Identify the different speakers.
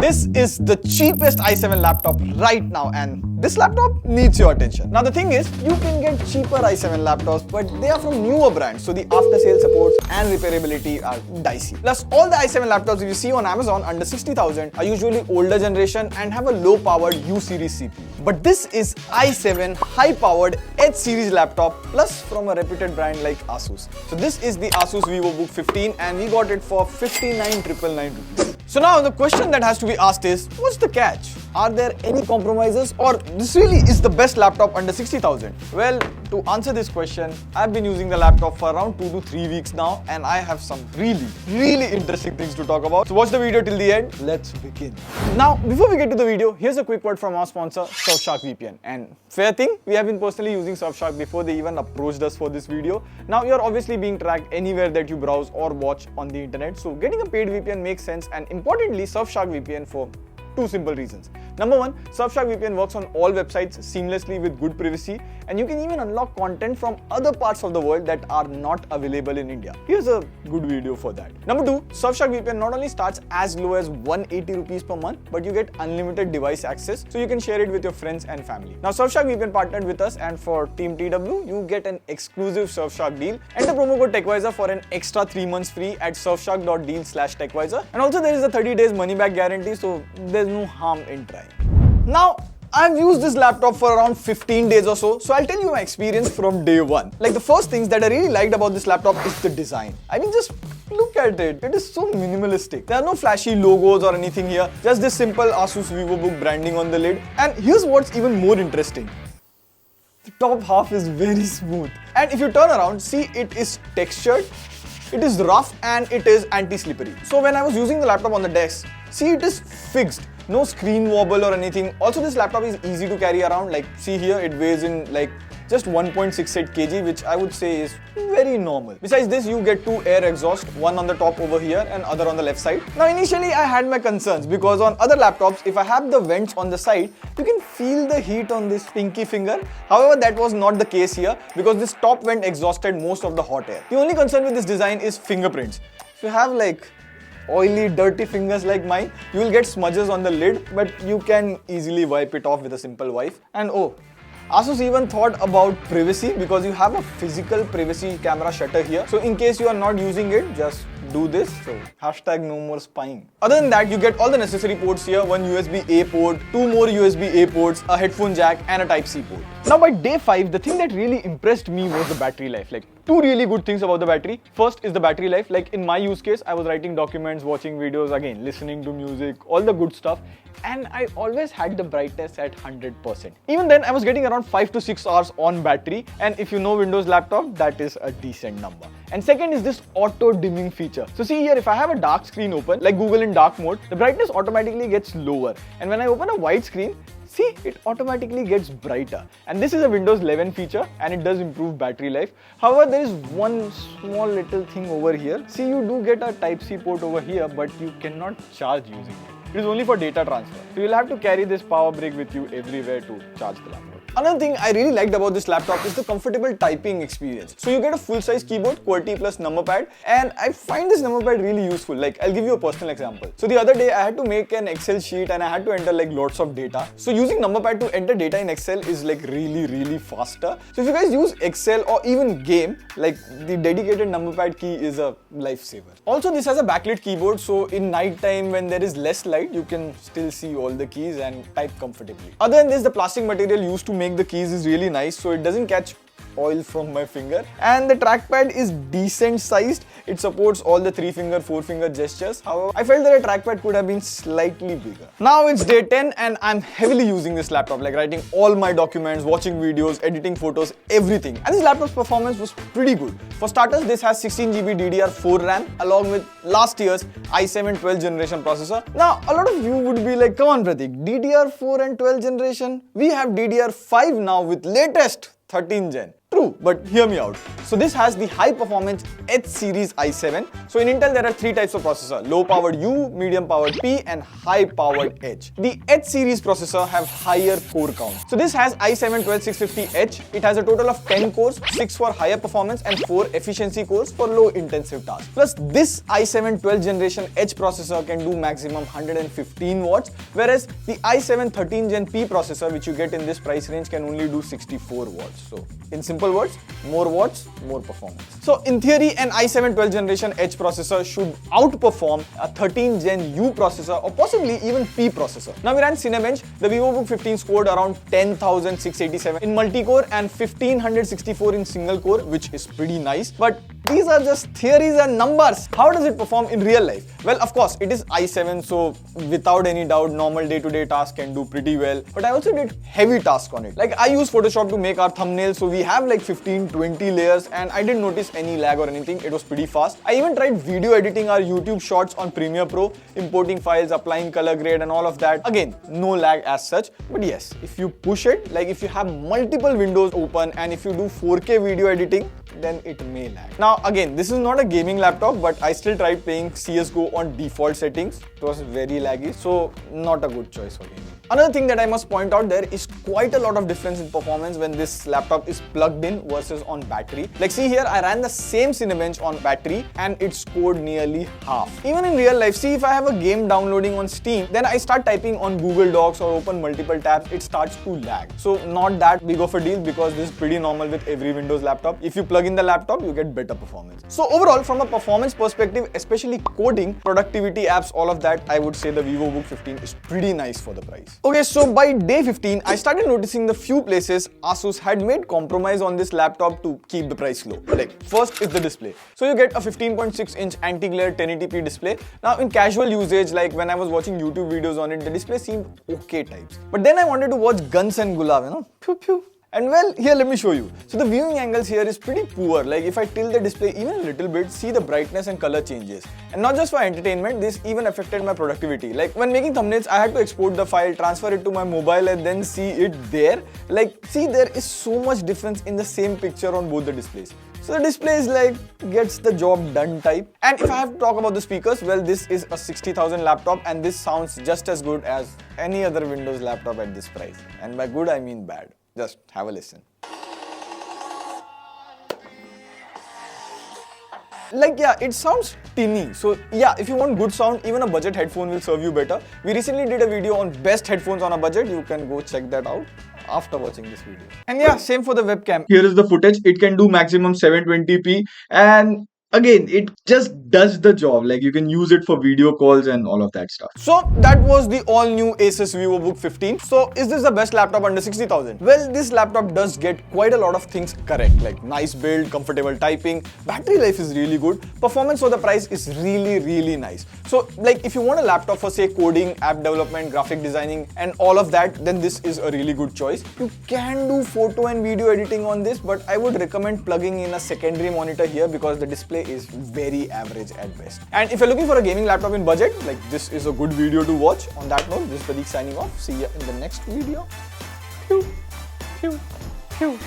Speaker 1: This is the cheapest i7 laptop right now, and this laptop needs your attention. Now the thing is, you can get cheaper i7 laptops, but they are from newer brands, so the after-sale supports and repairability are dicey. Plus, all the i7 laptops you see on Amazon under 60,000 are usually older generation and have a low-powered U-series CPU. But this is i7 high-powered H-series laptop, plus from a reputed brand like Asus. So this is the Asus VivoBook 15, and we got it for 59,999 rupees. So now the question that has to be asked is, what's the catch? Are there any compromises, or this really is the best laptop under 60,000? Well, to answer this question, I've been using the laptop for around 2 to 3 weeks now, and I have some really interesting things to talk about. So watch the video till the end. Let's begin. Now, before we get to the video, here's a quick word from our sponsor, Surfshark VPN. And fair thing, we have been personally using Surfshark before they even approached us for this video. Now, you're obviously being tracked anywhere that you browse or watch on the internet. So getting a paid VPN makes sense, and importantly, Surfshark VPN for two simple reasons. Number one, Surfshark VPN works on all websites seamlessly with good privacy, and you can even unlock content from other parts of the world that are not available in India. Here's a good video for that. Number two, Surfshark VPN not only starts as low as 180 rupees per month, but you get unlimited device access, so you can share it with your friends and family. Now, Surfshark VPN partnered with us, and for Team TW, you get an exclusive Surfshark deal. Enter promo code TechVisor for an extra 3 months free at surfshark.deal/TechVisor. And also there is a 30 days money back guarantee, so there's no harm in trying. Now, I've used this laptop for around 15 days or so I'll tell you my experience from day one. Like, the first things that I really liked about this laptop is the design. I mean, just look at it. It is so minimalistic. There are no flashy logos or anything here, just this simple Asus VivoBook branding on the lid. And here's what's even more interesting. The top half is very smooth. And if you turn around, see, it is textured, it is rough, and it is anti-slippery. So when I was using the laptop on the desk, see, it is fixed. No screen wobble or anything. Also, this laptop is easy to carry around. Like, see here, it weighs in like just 1.68 kg, which I would say is very normal. Besides this, you get 2 air exhausts, one on the top over here and other on the left side. Now, initially I had my concerns because on other laptops, if I have the vents on the side, you can feel the heat on this pinky finger. However, that was not the case here because this top vent exhausted most of the hot air. The only concern with this design is fingerprints. If you have like oily, dirty fingers like mine, you will get smudges on the lid, but you can easily wipe it off with a simple wipe. And oh, Asus even thought about privacy because you have a physical privacy camera shutter here. So in case you are not using it, just do this. So hashtag no more spying. Other than that, you get all the necessary ports here. One USB-A port, 2 more USB-A ports, a headphone jack, and a Type-C port. Now by day 5, the thing that really impressed me was the battery life. Like, two really good things about the battery. First is the battery life. Like, in my use case, I was writing documents, watching videos, again, listening to music, all the good stuff. And I always had the brightness at 100%. Even then, I was getting around 5 to 6 hours on battery. And if you know Windows laptop, that is a decent number. And second is this auto dimming feature. So see here, if I have a dark screen open, like Google in dark mode, the brightness automatically gets lower. And when I open a white screen, see, it automatically gets brighter. And this is a Windows 11 feature, and it does improve battery life. However, there is one small little thing over here. See, you do get a Type-C port over here, but you cannot charge using it. It is only for data transfer. So you'll have to carry this power brick with you everywhere to charge the laptop. Another thing I really liked about this laptop is the comfortable typing experience. So you get a full-size keyboard, QWERTY plus number pad, and I find this number pad really useful. Like, I'll give you a personal example. So the other day I had to make an Excel sheet and I had to enter like lots of data. So using number pad to enter data in Excel is like really faster. So if you guys use Excel or even game, like, the dedicated number pad key is a lifesaver. Also, this has a backlit keyboard, so in night time when there is less light, you can still see all the keys and type comfortably. Other than this, the plastic material used to make the keys is really nice, so it doesn't catch oil from my finger, and the trackpad is decent sized. It supports all the 3-finger, 4-finger gestures. However, I felt that a trackpad could have been slightly bigger. Now it's day 10 and I'm heavily using this laptop, like writing all my documents, watching videos, editing photos, everything. And this laptop's performance was pretty good. For starters, this has 16GB DDR4 RAM along with last year's i7 12th generation processor. Now, a lot of you would be like, come on Pratik, DDR4 and 12th generation? We have DDR5 now with latest 13th gen. True, but hear me out. So this has the high performance H series i7. So in Intel there are three types of processor: low powered U, medium powered P and high powered H. The H series processor have higher core count. So this has i7-12650H. It has a total of 10 cores, 6 for higher performance and 4 efficiency cores for low intensive tasks. Plus this i7 12th generation H processor can do maximum 115 watts, whereas the i7 13th gen P processor which you get in this price range can only do 64 watts. So in simple words, more watts, more performance. So in theory, an i7 12th generation H processor should outperform a 13th gen U processor or possibly even P processor. Now we ran Cinebench. The VivoBook 15 scored around 10,687 in multi-core and 1,564 in single core, which is pretty nice. But these are just theories and numbers. How does it perform in real life? Well, of course, it is i7, so without any doubt, normal day-to-day tasks can do pretty well. But I also did heavy tasks on it. Like I use Photoshop to make our thumbnails, so we have like 15-20 layers and I didn't notice any lag or anything. It was pretty fast. I even tried video editing our YouTube shorts on Premiere Pro, importing files, applying color grade and all of that. Again, no lag as such. But yes, if you push it, like if you have multiple windows open and if you do 4K video editing, then it may lag. Now again, this is not a gaming laptop, but I still tried playing CSGO on default settings. It was very laggy, so not a good choice for gaming. Another thing that I must point out, there is quite a lot of difference in performance when this laptop is plugged in versus on battery. Like see here, I ran the same Cinebench on battery and it scored nearly half. Even in real life, see if I have a game downloading on Steam, then I start typing on Google Docs or open multiple tabs, it starts to lag. So not that big of a deal because this is pretty normal with every Windows laptop. If you plug in the laptop, you get better performance. So overall, from a performance perspective, especially coding, productivity apps, all of that, I would say the VivoBook 15 is pretty nice for the price. Okay, so by day 15, I started noticing the few places Asus had made compromise on this laptop to keep the price low. Like first is the display. So you get a 15.6-inch anti-glare 1080p display. Now in casual usage, like when I was watching YouTube videos on it, the display seemed okay types. But then I wanted to watch Guns and Gulab, you know, pew pew. And well, here let me show you. So the viewing angles here is pretty poor. Like if I tilt the display even a little bit, see the brightness and color changes. And not just for entertainment, this even affected my productivity. Like when making thumbnails, I had to export the file, transfer it to my mobile and then see it there. Like see, there is so much difference in the same picture on both the displays. So the display is like, gets the job done type. And if I have to talk about the speakers, well, this is a 60,000 laptop and this sounds just as good as any other Windows laptop at this price. And by good, I mean bad. Just have a listen. Like yeah, it sounds tinny. So yeah, if you want good sound, even a budget headphone will serve you better. We recently did a video on best headphones on a budget. You can go check that out after watching this video. And yeah, same for the webcam. Here is the footage. It can do maximum 720p and again, it just does the job. Like you can use it for video calls and all of that stuff. So that was the all new Asus VivoBook 15. So is this the best laptop under 60,000? Well, this laptop does get quite a lot of things correct, like nice build, comfortable typing, battery life is really good, performance for the price is really nice. So like if you want a laptop for say coding, app development, graphic designing and all of that, then this is a really good choice. You can do photo and video editing on this, but I would recommend plugging in a secondary monitor here because the display is very average at best. And if you're looking for a gaming laptop in budget, like this is a good video to watch. On that note, this is Pradeep signing off. See ya in the next video. Pew, pew, pew.